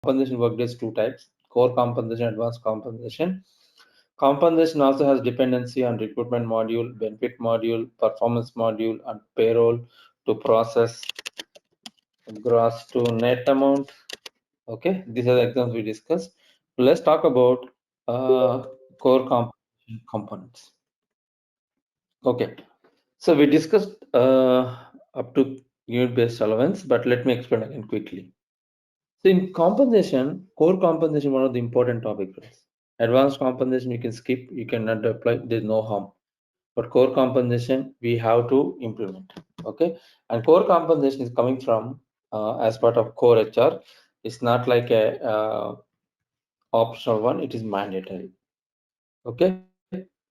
compensation Workday is two types: core compensation, advanced compensation. Compensation also has dependency on recruitment module, benefit module, performance module, and payroll to process gross to net amount. Okay, these are the examples we discussed. Let's talk about core compensation components. Okay, so we discussed up to unit-based allowance, but let me explain again quickly. So in compensation, core compensation, one of the important topics. Advanced compensation you can skip, you cannot apply, there's no harm. But core compensation we have to implement. Okay, and core compensation is coming from as part of core HR. It's not like a optional one; it is mandatory. Okay,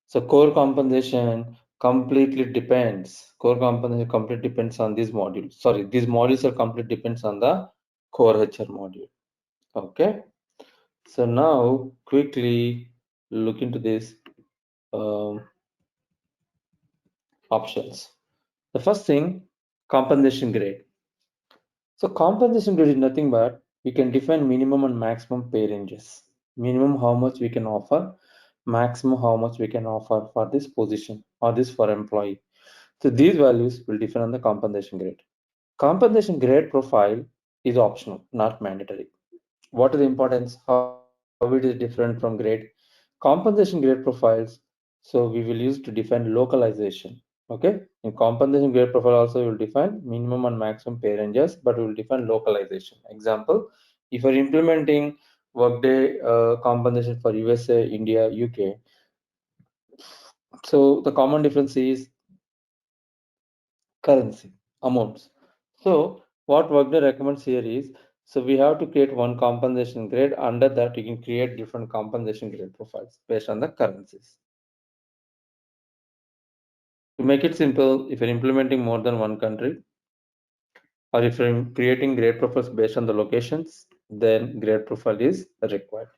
so core compensation completely depends. Core compensation completely depends on these modules. Sorry, these modules are completely depends on the core HR module. Okay, so now quickly look into this um, options. The first thing, compensation grade. So compensation grade is nothing but we can define minimum and maximum pay ranges. Minimum how much we can offer, maximum how much we can offer for this position or this for employee. So these values will differ on the compensation grade. Compensation grade profile is optional, not mandatory. What is the importance? How it is different from grade? Compensation grade profiles. So we will use to define localization. Okay. In compensation grade profile also we will define minimum and maximum pay ranges, but we will define localization. Example, if you're implementing Workday compensation for USA, India, UK, so the common difference is currency amounts. So what Workday recommends here is, so we have to create one compensation grade. Under that, you can create different compensation grade profiles based on the currencies. To make it simple, if you're implementing more than one country, or if you're creating grade profiles based on the locations, then grade profile is required.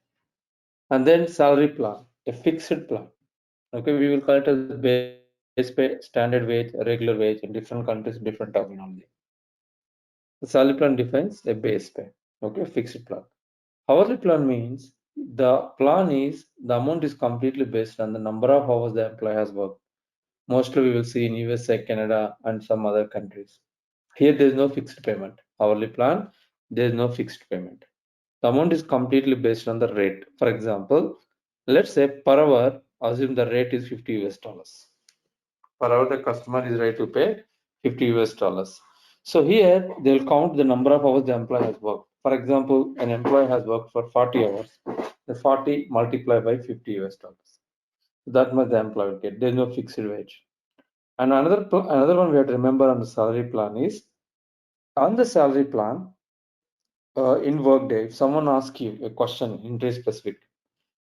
And then salary plan, a fixed plan. Okay, we will call it as base pay, standard wage, regular wage in different countries, different terminology. The salary plan defines a base pay, okay, fixed plan. Hourly plan means the plan is the amount is completely based on the number of hours the employee has worked. Mostly we will see in USA, Canada, and some other countries. Here there is no fixed payment. Hourly plan, there is no fixed payment. The amount is completely based on the rate. For example, let's say per hour, assume the rate is 50 US dollars. Per hour, the customer is ready to pay 50 US dollars. So here they will count the number of hours the employee has worked. For example, an employee has worked for 40 hours. The 40 multiplied by 50 US dollars. That much the employee will get. There is no fixed wage. And another one we have to remember on the salary plan is on the salary plan in Workday, if someone asks you a question, interest specific,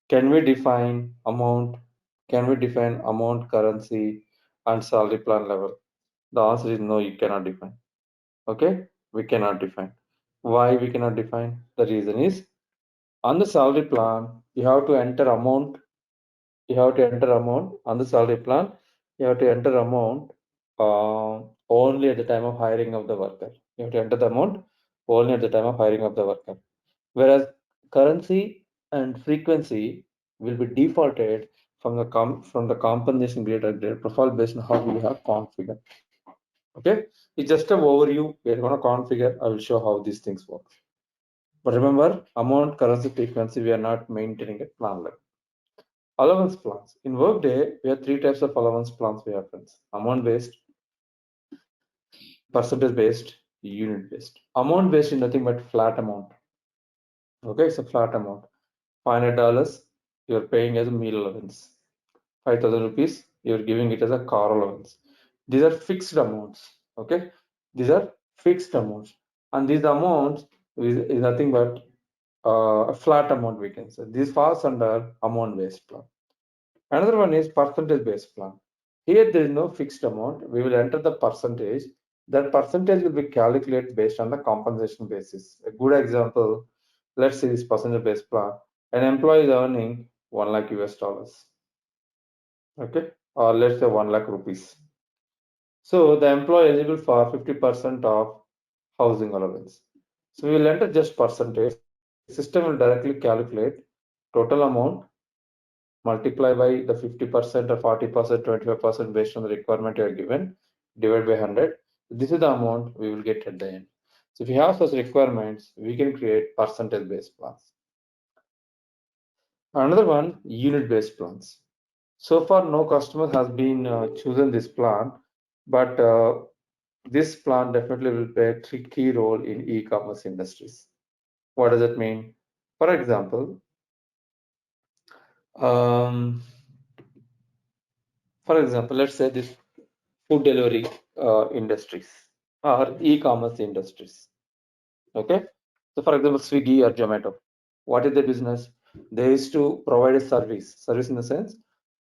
can we define amount? Can we define amount, currency, and salary plan level? The answer is no, you cannot define. Okay, we cannot define. Why we cannot define? The reason is on the salary plan, you have to enter amount. You have to enter amount on the salary plan. You have to enter amount only at the time of hiring of the worker. You have to enter the amount only at the time of hiring of the worker. Whereas currency and frequency will be defaulted from the compensation grade profile based on how we have configured. Okay, it's just an overview. We're going to configure. I will show how these things work. But remember, amount, currency, frequency, we are not maintaining a plan level. Allowance plans. In Workday, we have three types of allowance plans we have, friends. Amount based, percentage based, unit based. Amount based is nothing but flat amount. Okay, it's a flat amount. $500 you're paying as a meal allowance. 5,000 rupees you're giving it as a car allowance. These are fixed amounts. Okay, these are fixed amounts, and these amounts is nothing but a flat amount we can say. This falls under amount based plan. Another one is percentage based plan. Here there is no fixed amount. We will enter the percentage. That percentage will be calculated based on the compensation basis. A good example, let's see this percentage based plan. An employee is earning 1 lakh US dollars. Okay, or let's say 1 lakh rupees. So the employee eligible for 50% of housing allowance. So we will enter just percentage. system will directly calculate total amount, multiply by the 50% or 40%, 25% based on the requirement you are given, divide by 100. This is the amount we will get at the end. So if you have such requirements, we can create percentage-based plans. Another one, unit-based plans. So far, no customer has been chosen this plan, but this plan definitely will play a key role in e-commerce industries. What does it mean? For example, um, let's say this food delivery industries or e-commerce industries. Okay. So for example, Swiggy or Zomato, what is the business? They used to provide a service. Service in the sense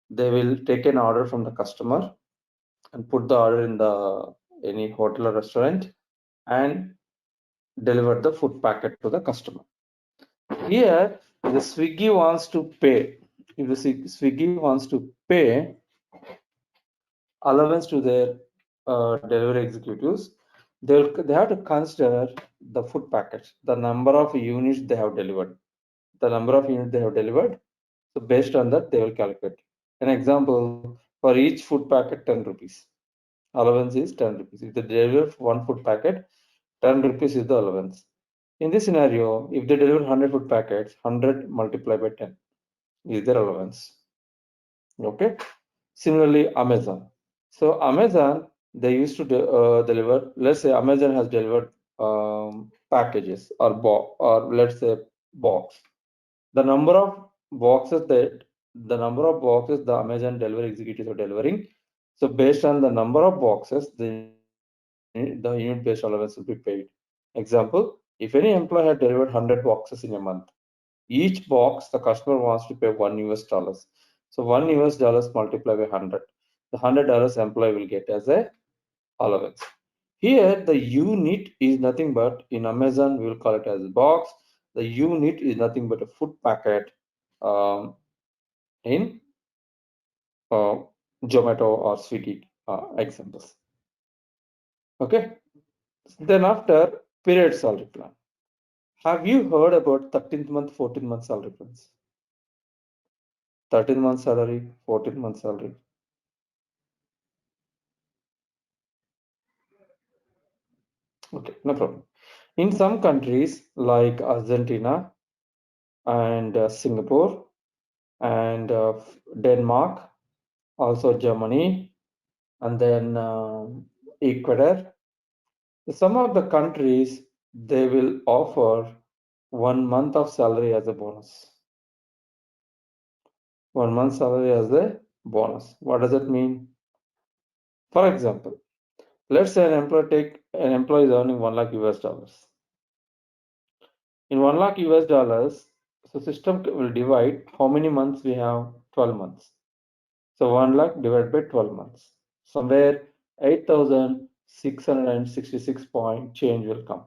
they will take an order from the customer and put the order in the any hotel or restaurant and deliver the food packet to the customer. Here, the Swiggy wants to pay. If the Swiggy wants to pay allowance to their delivery executives, they have to consider the food packets, the number of units they have delivered, the number of units they have delivered. So based on that, they will calculate. An example, for each food packet, 10 rupees. Allowance is 10 rupees. If they deliver one food packet, 10 rupees is the allowance. In this scenario, if they deliver 100 food packets, 100 multiplied by 10 is their allowance. Okay. Similarly, Amazon. So Amazon, they used to deliver. Let's say Amazon has delivered packages or let's say box. The number of the number of boxes the Amazon delivery executives are delivering. So based on the number of boxes, the unit-based allowance will be paid. Example: if any employee had delivered 100 boxes in a month, each box the customer wants to pay $1. So $1 multiplied by 100. The $100 employee will get as a allowance. Here the unit is nothing but, in Amazon we will call it as a box. The unit is nothing but a food packet in Zomato or Swiggy examples. Okay. Then after, period salary plan. Have you heard about 13th month, 14th month salary plans? 13th month salary, 14th month salary. Okay, no problem. In some countries like Argentina and Singapore and Denmark, also Germany, and then Ecuador, some of the countries they will offer 1 month of salary as a bonus. 1 month salary as a bonus. What does it mean? For example, let's say an employee is earning 1 lakh US dollars. In 1 lakh US dollars, so system will divide how many months we have? 12 months. So 1 lakh divided by 12 months. Somewhere 8,666 point change will come.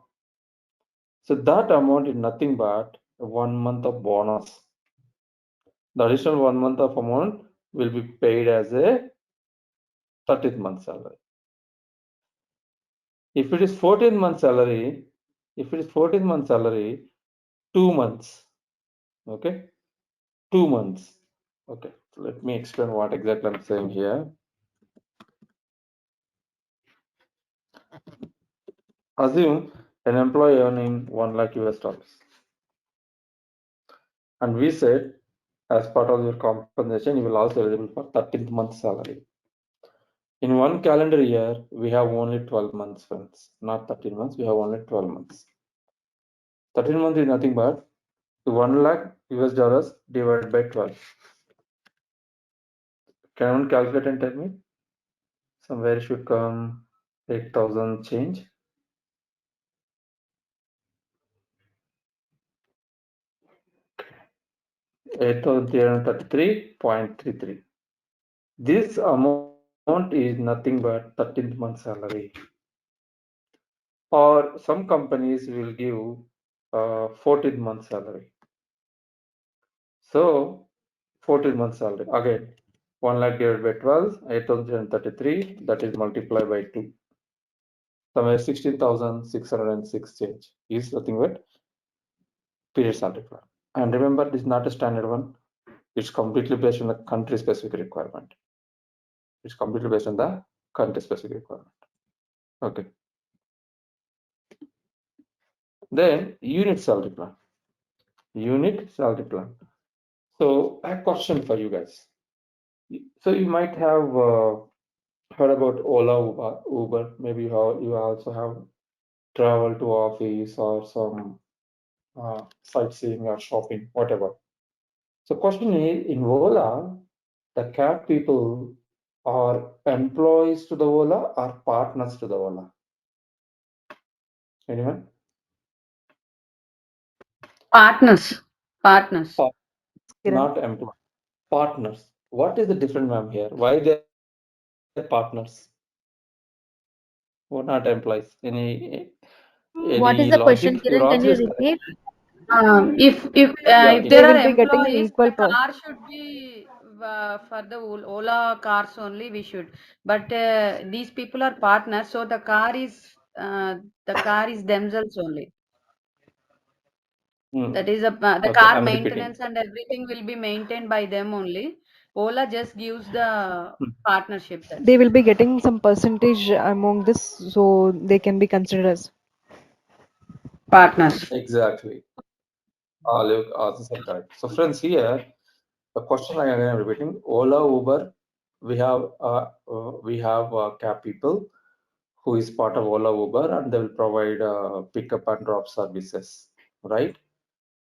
So that amount is nothing but 1 month of bonus. The additional 1 month of amount will be paid as a 30th month salary. If it is 14 month salary, 2 months. Okay, 2 months. Okay, so let me explain what exactly I'm saying here. Assume an employee earning 1 lakh US dollars. And we said, as part of your compensation, you will also eligible for 13th month salary. In one calendar year, we have only 12 months, friends. Not 13 months, we have only 12 months. 13 months is nothing but 1 lakh US dollars divided by 12. Can anyone calculate and tell me? Somewhere it should come 8,000 change. 8,333.33. This amount is nothing but 13th month salary. Or some companies will give 14th month salary. So 14th month salary again, 1 lakh divided by 12, 8,333, that is multiplied by 2. Somewhere 16,606 change is nothing but period salary plan. And remember, this is not a standard one. It's completely based on the country specific requirement. It's completely based on the country specific requirement. Okay. Then unit salary plan. Unit salary plan. So I have a question for you guys. So you might have heard about Ola, Uber. Maybe you also have traveled to office or some sightseeing or shopping, whatever. So question is, in Ola, the cab people are employees to the Ola or partners to the Ola? Anyone? Partners. Partners. Pa- Kiran. Not employees. Partners. What is the difference, ma'am, here? Why they are partners? Who are not employees? What Any is the question, logic? Your Kiran? Can answer you is correct. repeat? Yeah, If They there are will be getting an employees, equal the per. car should be for the Ola cars only. We should, but these people are partners, so the car is themselves only. That is the Okay, car I'm repeating. maintenance and everything will be maintained by them only. Ola just gives the partnership. That's They it. will be getting some percentage among this, so they can be considered as. Partners. Exactly. All your answers are correct. So friends, here the question I am repeating: Ola, Uber, we have cab people who is part of Ola, Uber, and they will provide pickup and drop services. Right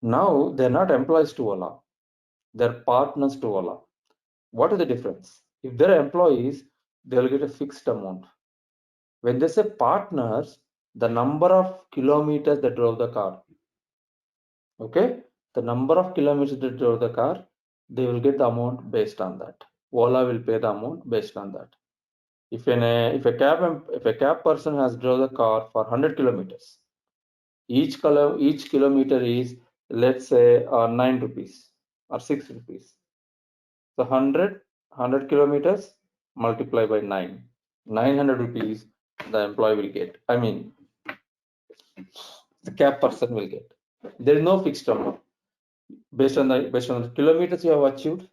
now, they're not employees to Ola; they're partners to Ola. What is the difference? If they're employees, they'll get a fixed amount. When they say partners, the number of kilometers they drove the car, okay, the number of kilometers they drove the car, they will get the amount based on that. Ola will pay the amount based on that. If a cab person has drove the car for 100 kilometers, each kilometer is, let's say, 9 rupees or 6 rupees. So 100 kilometers multiply by 9, 900 rupees the employee will get. I mean, the cab person will get. There is no fixed amount based on the kilometers you have achieved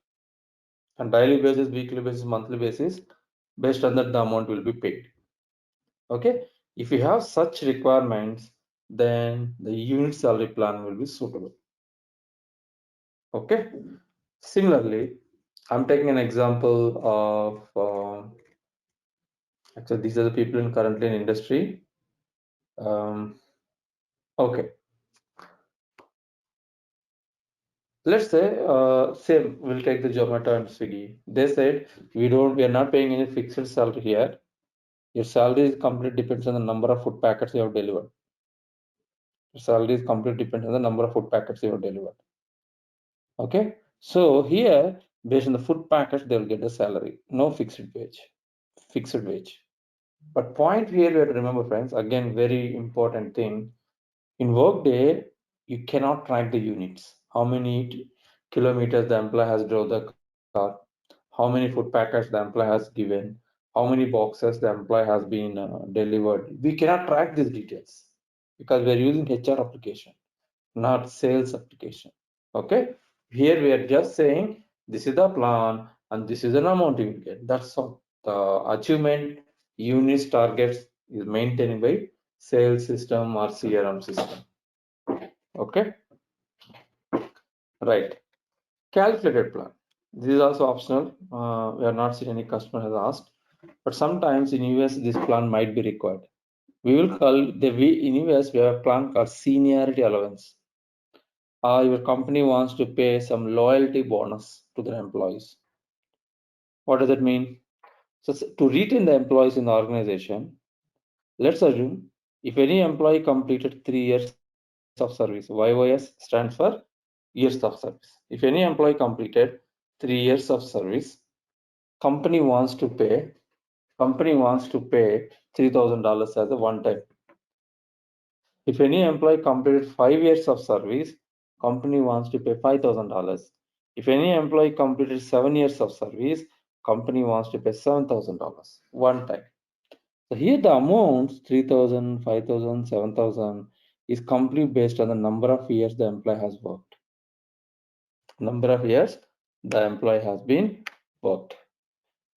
on daily basis, weekly basis, monthly basis. Based on that, the amount will be paid. Okay. If you have such requirements, then the unit salary plan will be suitable. Okay. Similarly, I'm taking an example of actually these are the people in currently in industry. Okay. Let's say same. We'll take the Zomato and Swiggy. They said we are not paying any fixed salary here. Your salary is completely depends on the number of food packets you have delivered. Your salary is completely depends on the number of food packets you have delivered. Okay. So here, based on the food packets, they will get the salary. No fixed wage. Fixed wage. But point here we have to remember, friends, again, very important thing. In Workday, you cannot track the units. How many kilometers the employee has drove the car, how many food packets the employee has given, how many boxes the employee has been delivered. We cannot track these details because we are using HR application, not sales application. Okay. Here we are just saying this is the plan and this is an amount you will get. That's all. The achievement units targets is maintained by sales system or CRM system. Okay, right. Calculated plan. This is also optional. We are not seeing any customer has asked, but sometimes in US this plan might be required. We will call in US we have a plan called seniority allowance. Your company wants to pay some loyalty bonus to their employees. What does that mean? So to retain the employees in the organization, let's assume if any employee completed 3 years of service, YOS stands for years of service. If any employee completed 3 years of service, company wants to pay $3,000 as a one time. If any employee completed 5 years of service, company wants to pay $5,000. If any employee completed 7 years of service, company wants to pay $7,000 one time. So here the amounts 3,000, 5,000, 7,000 is completely based on the number of years the employee has worked. Number of years the employee has been worked.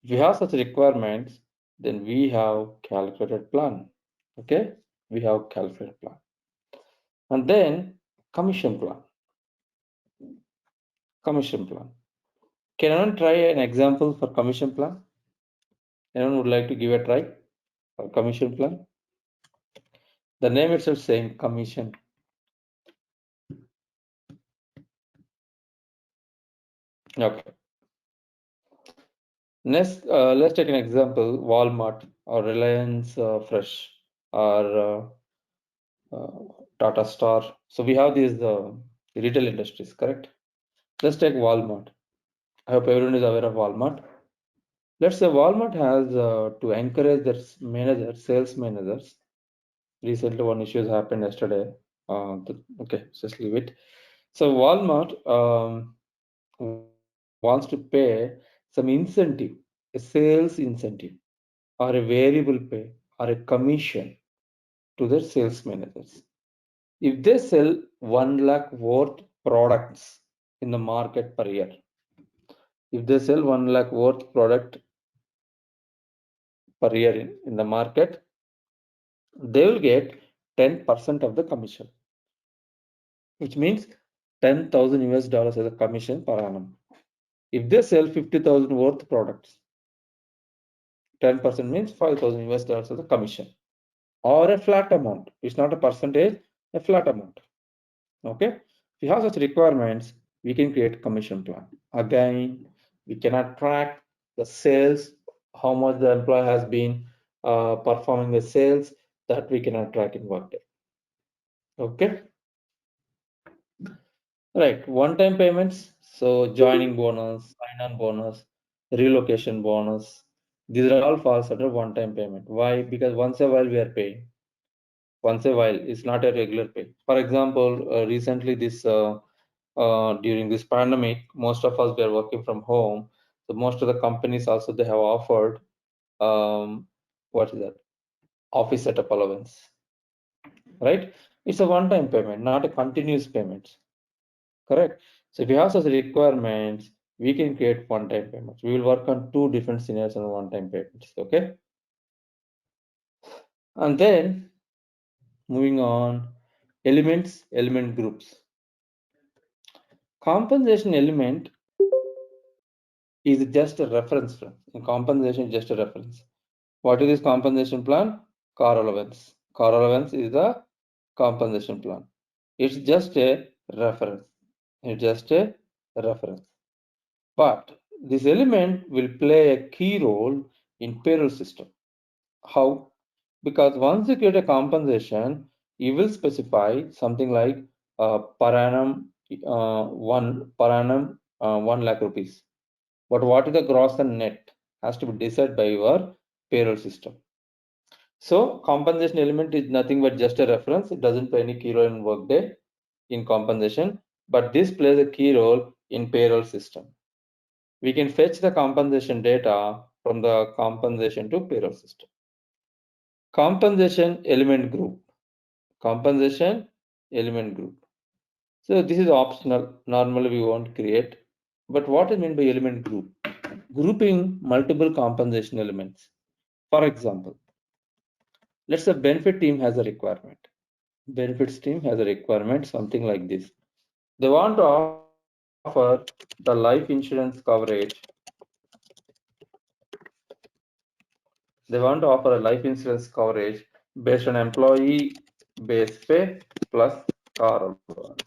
If we have such requirements, then we have calculated plan. Okay, we have calculated plan. And then commission plan. Commission plan. Can anyone try an example for commission plan? Anyone would like to give a try for commission plan? The name itself saying commission. Okay. Next, let's take an example: Walmart or Reliance Fresh or Tata Star. So we have these retail industries, correct? Let's take Walmart. I hope everyone is aware of Walmart. Let's say Walmart has to encourage their managers, sales managers. Recently, one issue has happened yesterday. Okay, just leave it. So Walmart wants to pay some incentive, a sales incentive, or a variable pay, or a commission to their sales managers. If they sell 1 lakh worth products in the market per year, if they sell 1 lakh worth product per year in the market, they will get 10% of the commission, which means 10,000 US dollars as a commission per annum. If they sell 50,000 worth products, 10% means 5,000 US dollars as a commission, or a flat amount. It's not a percentage, a flat amount. Okay. If you have such requirements, we can create commission plan. Again, we cannot track the sales, how much the employee has been performing the sales, that we cannot track in Workday. Okay. Right. One-time payments. So joining bonus, sign-on bonus, relocation bonus. These are all falls under one-time payment. Why? Because once a while we are paying. Once a while, it's not a regular pay. For example, recently during this pandemic, most of us were working from home. So most of the companies also they have offered what is that? Office setup allowance, right? It's a one-time payment, not a continuous payment. Correct. So if you have such requirements, we can create one-time payments. We will work on two different scenarios on one-time payments. Okay. And then moving on, element groups. Compensation element is just a reference plan. In compensation, just a reference. What is this compensation plan? Car allowance. Car allowance is the compensation plan. It's just a reference. It's just a reference. But this element will play a key role in payroll system. How? Because once you create a compensation, you will specify something like per annum 1 lakh rupees. But what is the gross and net has to be decided by your payroll system. So compensation element is nothing but just a reference. It doesn't play any key role in Workday in compensation, but this plays a key role in payroll system. We can fetch the compensation data from the compensation to payroll system. Compensation element group. Compensation element group. So this is optional. Normally we won't create. But what is meant by element group? Grouping multiple compensation elements. For example, let's say benefit team has a requirement. Benefits team has a requirement, something like this. They want to offer the life insurance coverage. They want to offer a life insurance coverage based on employee base pay plus car allowance.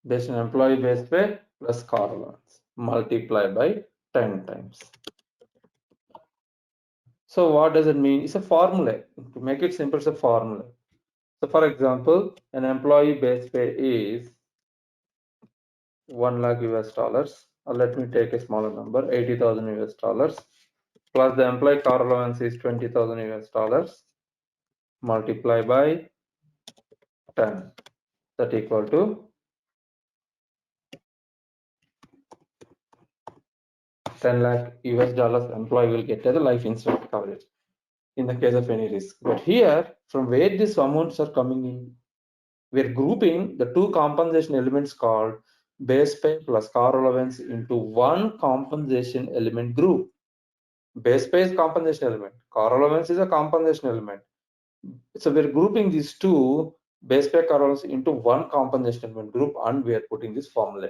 Based on employee base pay plus car allowance, multiply by 10 times. So what does it mean? It's a formula. To make it simple, it's a formula. So for example, an employee base pay is 1 lakh US dollars, or let me take a smaller number, 80,000 US dollars, plus the employee car allowance is 20,000 US dollars, multiply by 10, that equal to 10 lakh US dollars employee will get as a life insurance coverage in the case of any risk. But here, from where these amounts are coming in, we're grouping the two compensation elements called base pay plus car allowance into one compensation element group. Base pay is compensation element, car allowance is a compensation element. So we're grouping these two base pay car allowance into one compensation element group, and we are putting this formula.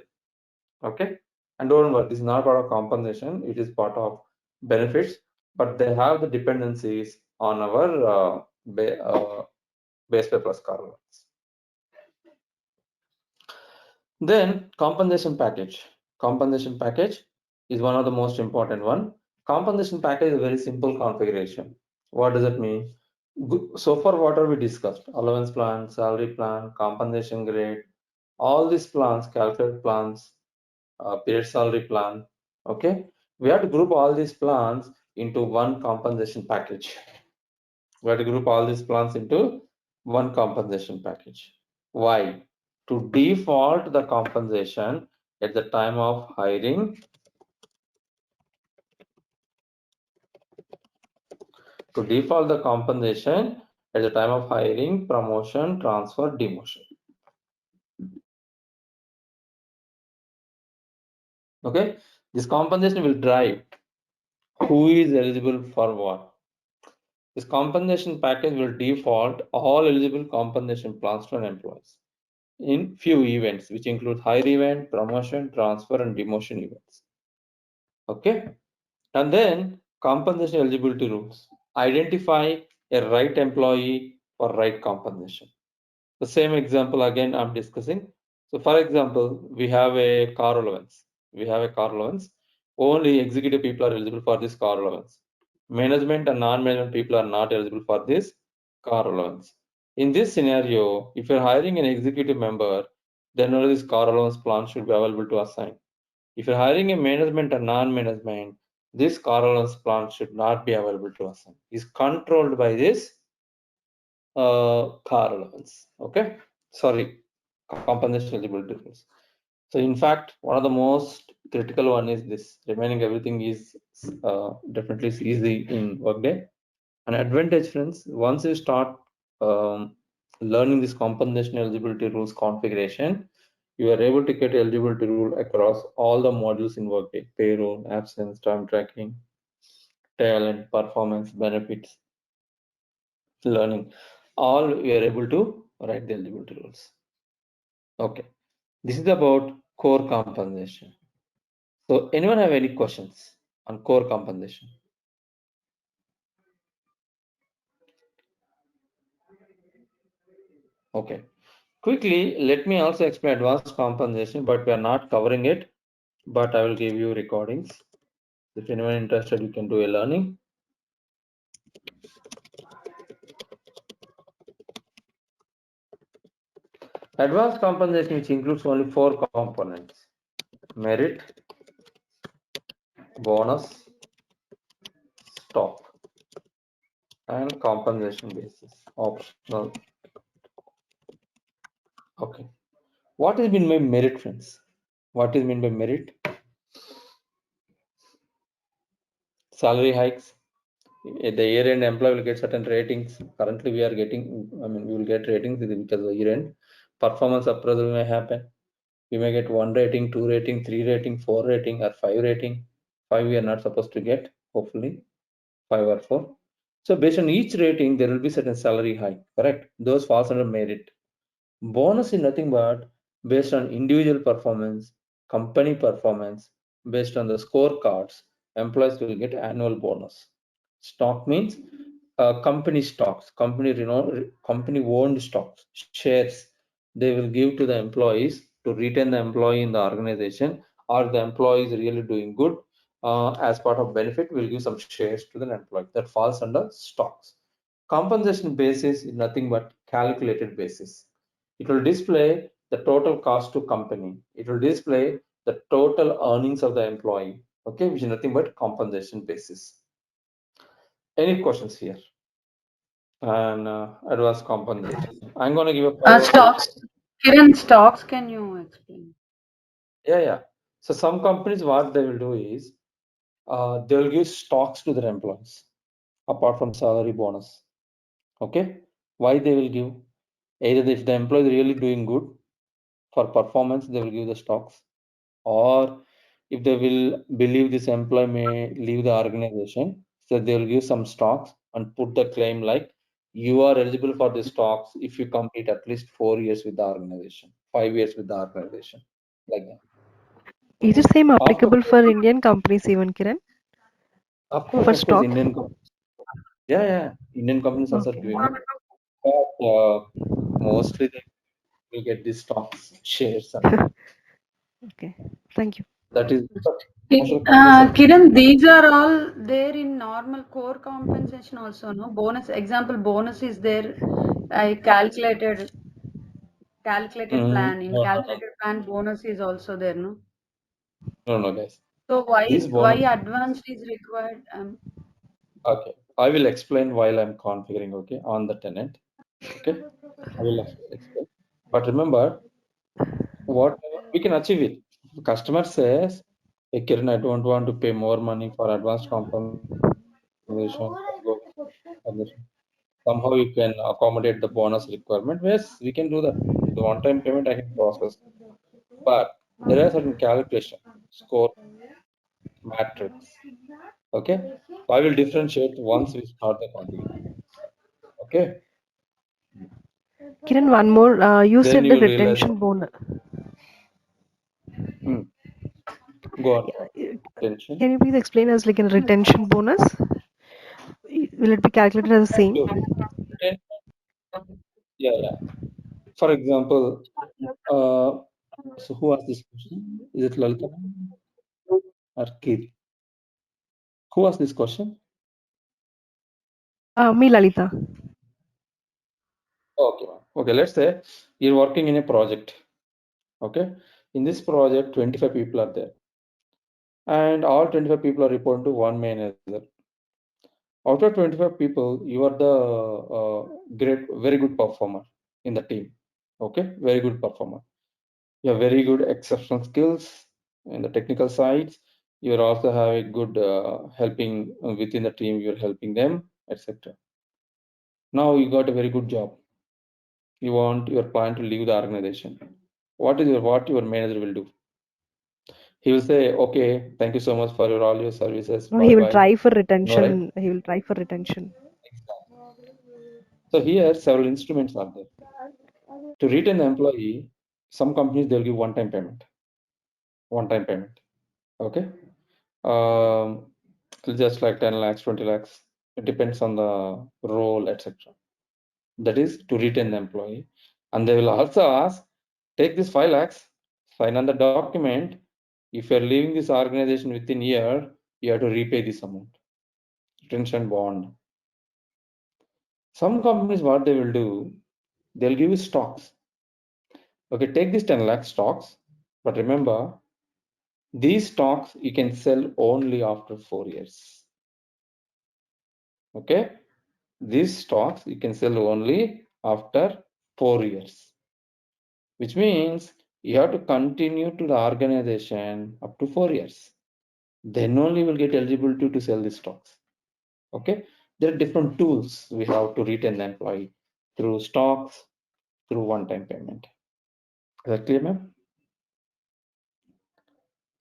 Okay, and don't worry, this is not part of compensation, it is part of benefits, but they have the dependencies on our base pay plus car allowance. Then compensation package. Compensation package is one of the most important one. Compensation package is a very simple configuration. What does it mean? So far, what are we discussed? Allowance plan, salary plan, compensation grade, all these plans, calculated plans, period salary plan. Okay, we have to group all these plans into one compensation package. We have to group all these plans into one compensation package. Why? To default the compensation at the time of hiring, to default the compensation at the time of hiring, promotion, transfer, demotion. Okay, this compensation will drive who is eligible for what. This compensation package will default all eligible compensation plans to an employees in few events, which include hire event, promotion, transfer, and demotion events. Okay, and then compensation eligibility rules. Identify a right employee for right compensation. The same example again I'm discussing. So for example, we have a car allowance. We have a car allowance. Only executive people are eligible for this car allowance. Management and non-management people are not eligible for this car allowance. In this scenario, if you're hiring an executive member, then only this car allowance plan should be available to assign. If you're hiring a management or non-management, this car allowance plan should not be available to assign. Is controlled by this car allowance. Okay, sorry, compensation eligibility rules. So in fact, one of the most critical one is this. Remaining everything is definitely easy in Workday. An advantage, friends, once you start learning this compensation eligibility rules configuration, you are able to get eligibility rule across all the modules in Workday: payroll, absence, time tracking, talent, performance, benefits, learning. All we are able to write the eligibility rules. Okay, this is about core compensation. So anyone have any questions on core compensation? Okay, quickly, let me also explain advanced compensation, but we are not covering it, but I will give you recordings. If anyone interested, you can do a learning. Advanced compensation, which includes only 4 components: merit, bonus, stock, and compensation basis, optional. Okay, what is mean by merit, friends? What is mean by merit? Salary hikes. At the year end, employee will get certain ratings. Currently, we are getting, we will get ratings because of the year end. Performance appraisal may happen. We may get 1 rating, 2 rating, 3 rating, 4 rating, or 5 rating. 5 we are not supposed to get, hopefully, 5 or 4. So based on each rating, there will be certain salary hike, correct? Those falls under merit. Bonus is nothing but based on individual performance, company performance, based on the scorecards, employees will get annual bonus. Stock means company stocks, company owned stocks, shares. They will give to the employees to retain the employee in the organization, or the employee is really doing good. As part of benefit, we'll give some shares to the employee. That falls under stocks. Compensation basis is nothing but calculated basis. It will display the total cost to company. It will display the total earnings of the employee. Okay, which is nothing but compensation basis. Any questions here? And advanced compensation. I'm going to give a PowerPoint. Stocks. Kiran, stocks, can you explain? Yeah. So some companies, what they will do is they will give stocks to their employees apart from salary bonus. Okay, why they will give? Either if the employee is really doing good for performance, they will give the stocks, or if they will believe this employee may leave the organization, so they will give some stocks and put the claim like you are eligible for the stocks if you complete at least 4 years with the organization, 5 years with the organization, like that. Is the same After, applicable for Indian companies even, Kiran? For of course, stock? Indian companies, yeah, Indian companies also Okay. doing it, but mostly they will get these stocks, shares, and all. Okay. Thank you. That is most of the companies are doing. Kiran, these are all there in normal core compensation also, no? Bonus, example, bonus is there. I calculated plan. In No, calculated plan, bonus is also there, no? no, guys. So These why bonus. advanced is required? Okay, I will explain while I'm configuring. Okay, on the tenant. Okay, I will explain. But remember, what we can achieve it. If customer says, "Hey, Kiran, I don't want to pay more money for advanced compensation. Can go with compensation." Somehow you can accommodate the bonus requirement. Yes, we can do that. The one-time payment I can process, but there are certain calculation, score, matrix. Okay, so I will differentiate once we start the configuration. Okay, Kiran, one more. You then said you the will realize. retention bonus. Hmm, go on. Can Retention. you please explain us like a retention bonus? Will it be calculated as the same? Sure. Retention. Yeah. For example, uh, so who asked this question? Is it Lalita or Keith? Who asked this question? Me, Lalita. Okay, ma'am. Okay, let's say you're working in a project. Okay, in this project, 25 people are there, and all 25 people are reporting to one manager. Out of 25 people, you are the very good performer in the team. Okay, very good performer. You have very good exceptional skills in the technical sides. You also have a good helping within the team. You're helping them, etc. Now you got a very good job. You want your client to leave the organization. What your manager will do? He will say, "Okay, thank you so much for all your services. No, Bye he will bye." try for No, right? retention. He will try for retention. So here several instruments are there. To retain the employee, some companies they'll give one-time payment. One-time payment. Okay. Um, just like 10 lakhs, 20 lakhs. It depends on the role, etc. That is to retain the employee. And they will also ask, take this 5 lakhs, sign on the document. If you're leaving this organization within a year, you have to repay this amount. Retention bond. Some companies, what they will do, they'll give you stocks. Okay, take this 10 lakh stocks, but remember, these stocks you can sell only after 4 years. Okay, these stocks you can sell only after 4 years, which means you have to continue to the organization up to 4 years. Then only you will get eligible to sell these stocks. Okay, there are different tools we have to retain the employee through stocks, through one-time payment. Is that clear, ma'am?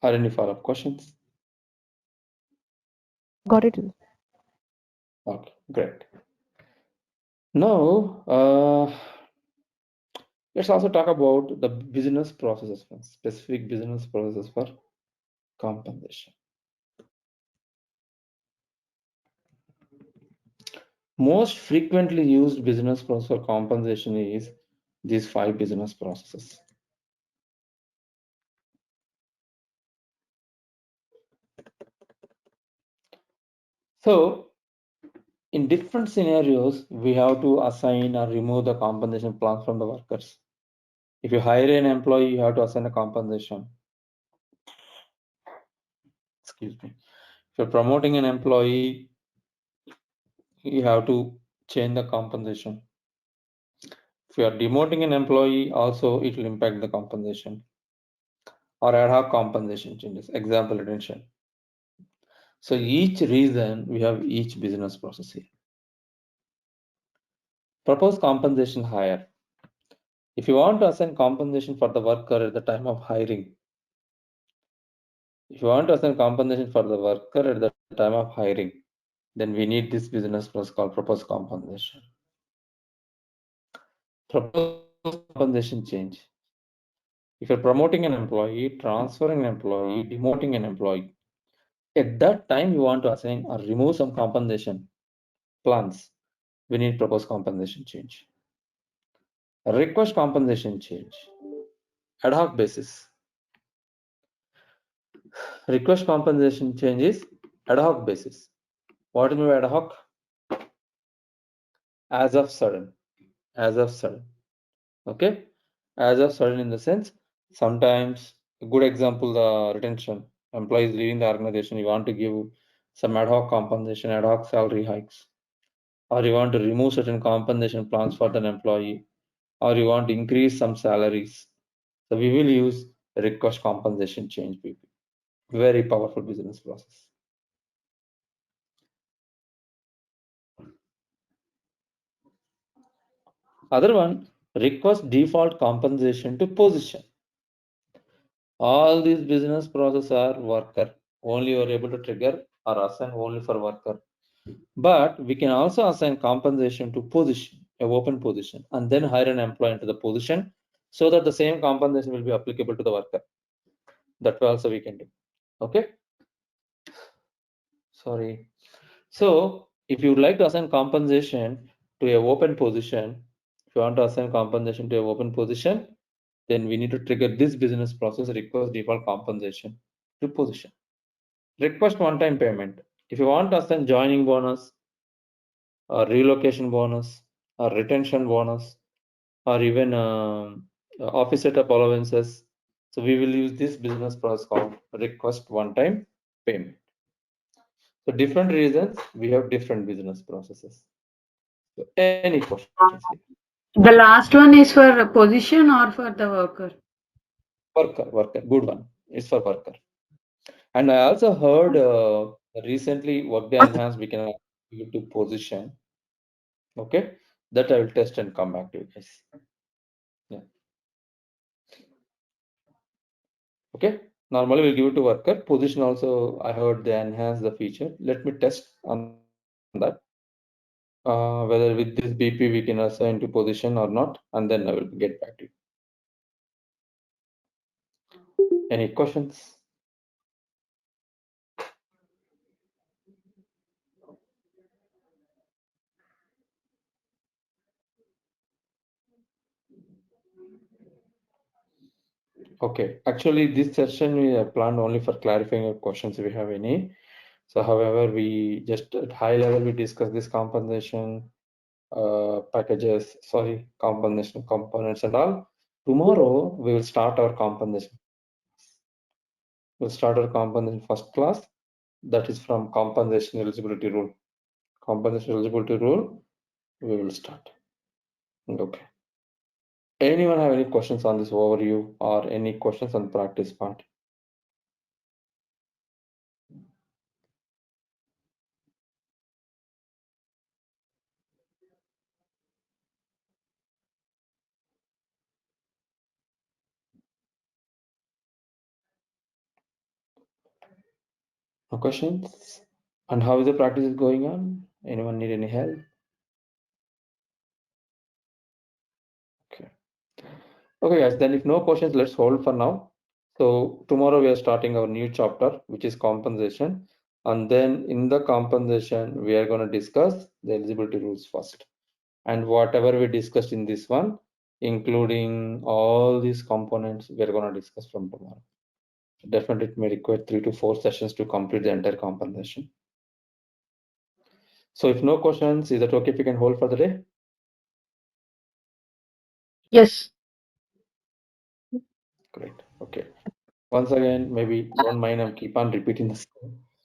Are any follow-up questions? Got it. Okay, great. Now, let's also talk about the business processes, specific business processes for compensation. Most frequently used business process for compensation is these 5 business processes. So, in different scenarios, we have to assign or remove the compensation plans from the workers. If you hire an employee, you have to assign a compensation. Excuse me. If you're promoting an employee, you have to change the compensation. If you are demoting an employee, also it will impact the compensation or ad hoc compensation changes. Example, retention. So each reason we have each business process here. Propose compensation higher. If you want to assign compensation for the worker at the time of hiring, if you want to assign compensation for the worker at the time of hiring, then we need this business process called proposed compensation. Proposed compensation change. If you're promoting an employee, transferring an employee, demoting an employee, at that time you want to assign or remove some compensation plans, we need proposed compensation change. Request compensation change. Ad hoc basis. Request compensation change is ad hoc basis. What do you mean by ad hoc? As of sudden. As of sudden. Okay? As of sudden in the sense, sometimes a good example, the retention. Employees leaving the organization, you want to give some ad hoc compensation, ad hoc salary hikes, or you want to remove certain compensation plans for an employee, or you want to increase some salaries. So we will use request compensation change. Very powerful business process. Other one, request default compensation to position. All these business processes are worker. Only you are able to trigger or assign only for worker. But we can also assign compensation to position, a open position, and then hire an employee into the position so that the same compensation will be applicable to the worker. That also we can do. Okay. Sorry. So if you would like to assign compensation to a open position, if you want to assign compensation to a open position, then we need to trigger this business process request default compensation to position. Request one-time payment. If you want to assign joining bonus or relocation bonus or retention bonus or even office setup allowances, so we will use this business process called request one-time payment. So different reasons, we have different business processes. So any questions here? The last one is for a position or for the worker? Worker, good one. It's for worker. And I also heard recently Workday enhanced we can give to position. Okay, that I will test and come back to you guys. Yeah. Okay. Normally we'll give it to worker. Position also I heard they enhance the feature. Let me test on that. Whether with this BP we can assign to position or not, and then I will get back to you. Any questions? Okay, actually this session we have planned only for clarifying your questions if you have any. So however, we just at high level we discuss this compensation packages, sorry, compensation components and all. Tomorrow we will start our compensation. We'll start our compensation first class. That is from compensation eligibility rule. Compensation eligibility rule, we will start. Okay. Anyone have any questions on this overview or any questions on practice part? No questions? And how is the practice is going on? Anyone need any help? Okay. Okay, guys, then if no questions, let's hold for now. So tomorrow we are starting our new chapter, which is compensation. And then in the compensation, we are going to discuss the eligibility rules first. And whatever we discussed in this one, including all these components, we are going to discuss from tomorrow. Definitely it may require 3 to 4 sessions to complete the entire compensation. So if no questions, is that okay if we can hold for the day? Yes. Great. Okay. Once again, maybe don't mind, I'm keep on repeating this.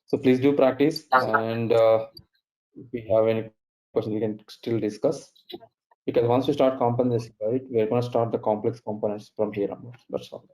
So please do practice, and if we have any questions, we can still discuss. Because once we start compensation, right, we're going to start the complex components from here onwards. That's all.